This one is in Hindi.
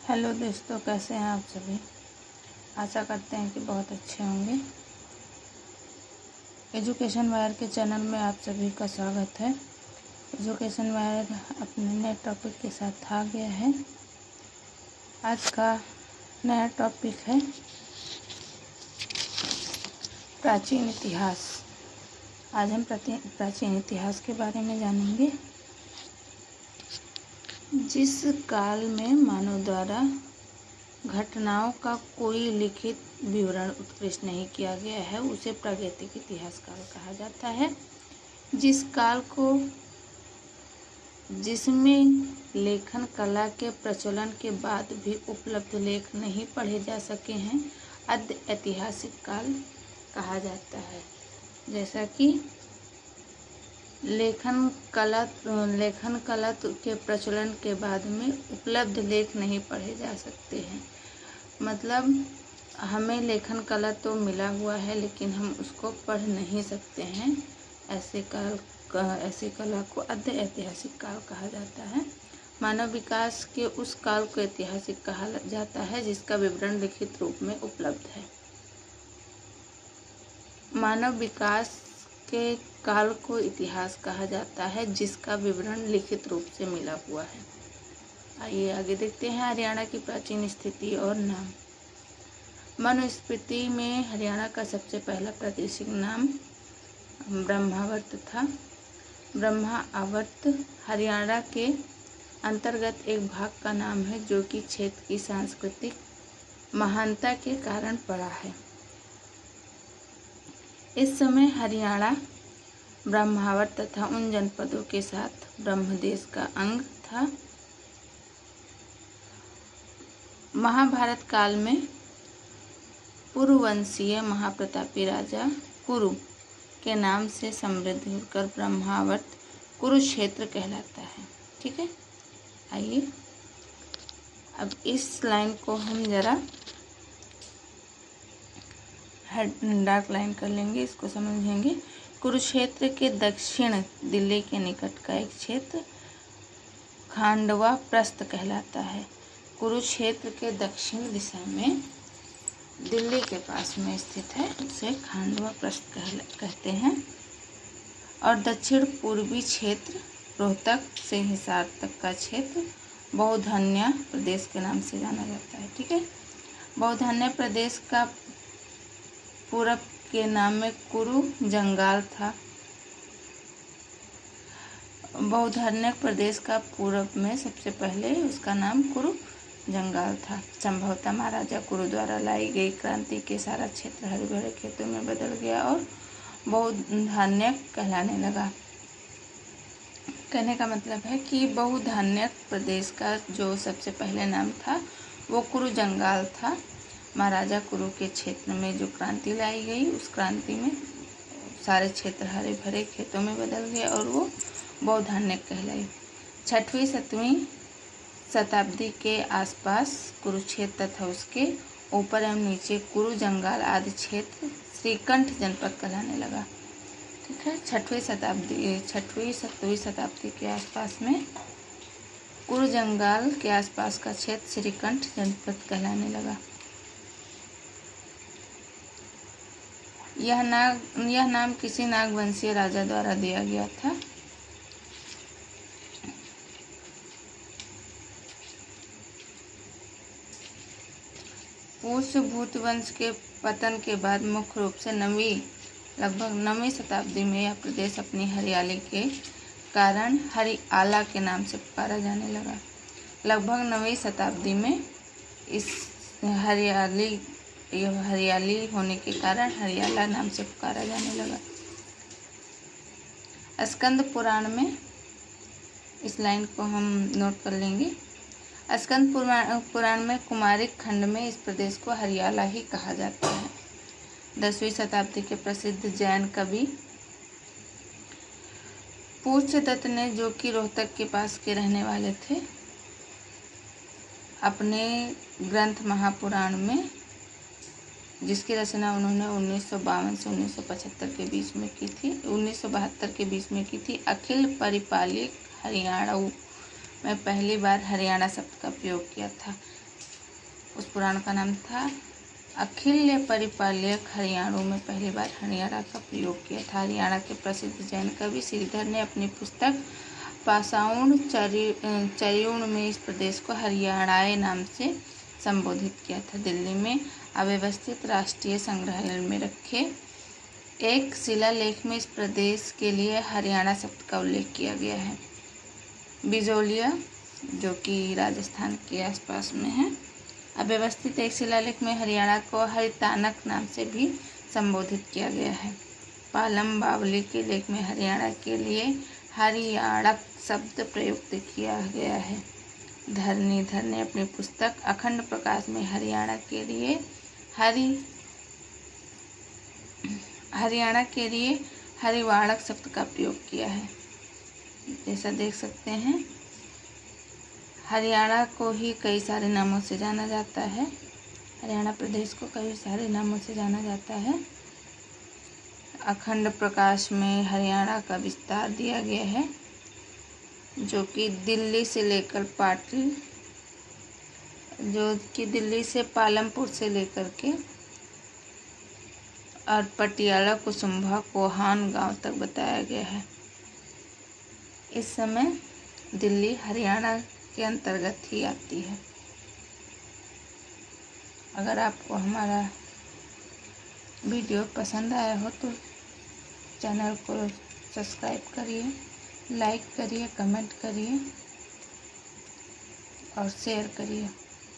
हेलो दोस्तों, कैसे हैं आप सभी। आशा करते हैं कि बहुत अच्छे होंगे। एजुकेशन वायर के चैनल में आप सभी का स्वागत है। एजुकेशन वायर अपने नए टॉपिक के साथ आ गया है। आज का नया टॉपिक है प्राचीन इतिहास। आज हम प्राचीन इतिहास के बारे में जानेंगे। जिस काल में मानव द्वारा घटनाओं का कोई लिखित विवरण उत्कृष्ट नहीं किया गया है उसे प्रागैतिक इतिहास काल कहा जाता है। जिस काल को जिसमें लेखन कला के प्रचलन के बाद भी उपलब्ध लेख नहीं पढ़े जा सके हैं अद्य ऐतिहासिक काल कहा जाता है। जैसा कि लेखन कला के प्रचलन के बाद में उपलब्ध लेख नहीं पढ़े जा सकते हैं। मतलब हमें लेखन कला तो मिला हुआ है लेकिन हम उसको पढ़ नहीं सकते हैं। ऐसे कला को अद्य ऐतिहासिक काल कहा जाता है। मानव विकास के उस काल को ऐतिहासिक कहा जाता है जिसका विवरण लिखित रूप में उपलब्ध है। मानव विकास के काल को इतिहास कहा जाता है जिसका विवरण लिखित रूप से मिला हुआ है। आइए आगे देखते हैं हरियाणा की प्राचीन स्थिति और नाम। मनुस्मृति में हरियाणा का सबसे पहला प्रादेशिक नाम ब्रह्मावर्त था। ब्रह्मावर्त हरियाणा के अंतर्गत एक भाग का नाम है जो कि क्षेत्र की सांस्कृतिक महानता के कारण पड़ा है। इस समय हरियाणा ब्रह्मावर्त तथा उन जनपदों के साथ ब्रह्मदेश का अंग था। महाभारत काल में पुरुवंशीय महाप्रतापी राजा कुरु के नाम से समृद्ध होकर ब्रह्मावर्त कुरुक्षेत्र कहलाता है। ठीक है, आइए अब इस लाइन को हम जरा डार्क लाइन कर लेंगे, इसको समझेंगे। कुरुक्षेत्र के दक्षिण दिल्ली के निकट का एक क्षेत्र खांडवा प्रस्थ कहलाता है। कुरुक्षेत्र के दक्षिण दिशा में दिल्ली के पास में स्थित है, उसे खांडवा प्रस्थ कहते हैं। और दक्षिण पूर्वी क्षेत्र रोहतक से हिसार तक का क्षेत्र बौधान्य प्रदेश के नाम से जाना जाता है। ठीक है, बौधान्य प्रदेश का पूरब के नाम में कुरु जंगाल था। बौधान्य प्रदेश का पूरब में सबसे पहले उसका नाम कुरु जंगाल था। संभवतः महाराजा कुरु द्वारा लाई गई क्रांति के सारा क्षेत्र हरे भरे खेतों में बदल गया और बहुधान्य कहलाने लगा। कहने का मतलब है कि बहुधान्य प्रदेश का जो सबसे पहले नाम था वो कुरु जंगाल था। महाराजा कुरु के क्षेत्र में जो क्रांति लाई गई उस क्रांति में सारे क्षेत्र हरे भरे खेतों में बदल गए और वो बहुधान्य कहलाई। 6वीं 7वीं शताब्दी के आसपास कुरुक्षेत्र तथा उसके ऊपर एवं नीचे कुरु जंगाल आदि क्षेत्र श्रीकंठ जनपद कहलाने लगा। ठीक है, 6वीं 7वीं शताब्दी के आसपास में कुरु जंगाल के आसपास का क्षेत्र श्रीकंठ जनपद कहलाने लगा। यह नाम किसी नागवंशीय राजा द्वारा दिया गया था। पुष्य भूत वंश के पतन के बाद मुख्य रूप से लगभग 9वीं शताब्दी में यह प्रदेश अपनी हरियाली के कारण हरियाला के नाम से पुकारा जाने लगा। लगभग 9वीं शताब्दी में इस हरियाली होने के कारण हरियाला नाम से पुकारा जाने लगा। स्कंद पुराण में इस लाइन को हम नोट कर लेंगे। स्कंद पुराण में कुमारिक खंड में इस प्रदेश को हरियाला ही कहा जाता है। 10वीं शताब्दी के प्रसिद्ध जैन कवि पूज्यदत्त ने, जो कि रोहतक के पास के रहने वाले थे, अपने ग्रंथ महापुराण में, जिसकी रचना उन्होंने 1952 से 1975 के बीच में की थी 1972 के बीच में की थी, अखिल परिपालिक हरियाणा में पहली बार हरियाणा शब्द का प्रयोग किया था। उस पुराण का नाम था अखिल्य परिपालयक हरियाणु में पहली बार हरियाणा का प्रयोग किया था। हरियाणा के प्रसिद्ध जैन कवि श्रीधर ने अपनी पुस्तक पाषाण चर्यूण में इस प्रदेश को हरियाणाए नाम से संबोधित किया था। दिल्ली में अव्यवस्थित राष्ट्रीय संग्रहालय में रखे एक शिलालेख में इस प्रदेश के लिए हरियाणा शब्द का उल्लेख किया गया है। बिजोलिया, जो कि राजस्थान के आसपास में है, अव्यवस्थित एक शिलालेख में हरियाणा को हरितानक नाम से भी संबोधित किया गया है। पालम बावली के लेख में हरियाणा के लिए हरियाणक शब्द प्रयुक्त किया गया है। धरणीधर ने अपनी पुस्तक अखंड प्रकाश में हरियाणा के लिए हरिवाणक शब्द का प्रयोग किया है। जैसा देख सकते हैं, हरियाणा को ही कई सारे नामों से जाना जाता है। हरियाणा प्रदेश को कई सारे नामों से जाना जाता है। अखंड प्रकाश में हरियाणा का विस्तार दिया गया है, जो कि दिल्ली से पालमपुर से लेकर के और पटियाला, कुसुम्भा, कोहान गांव तक बताया गया है। इस समय दिल्ली हरियाणा के अंतर्गत ही आती है। अगर आपको हमारा वीडियो पसंद आया हो तो चैनल को सब्सक्राइब करिए, लाइक करिए, कमेंट करिए और शेयर करिए।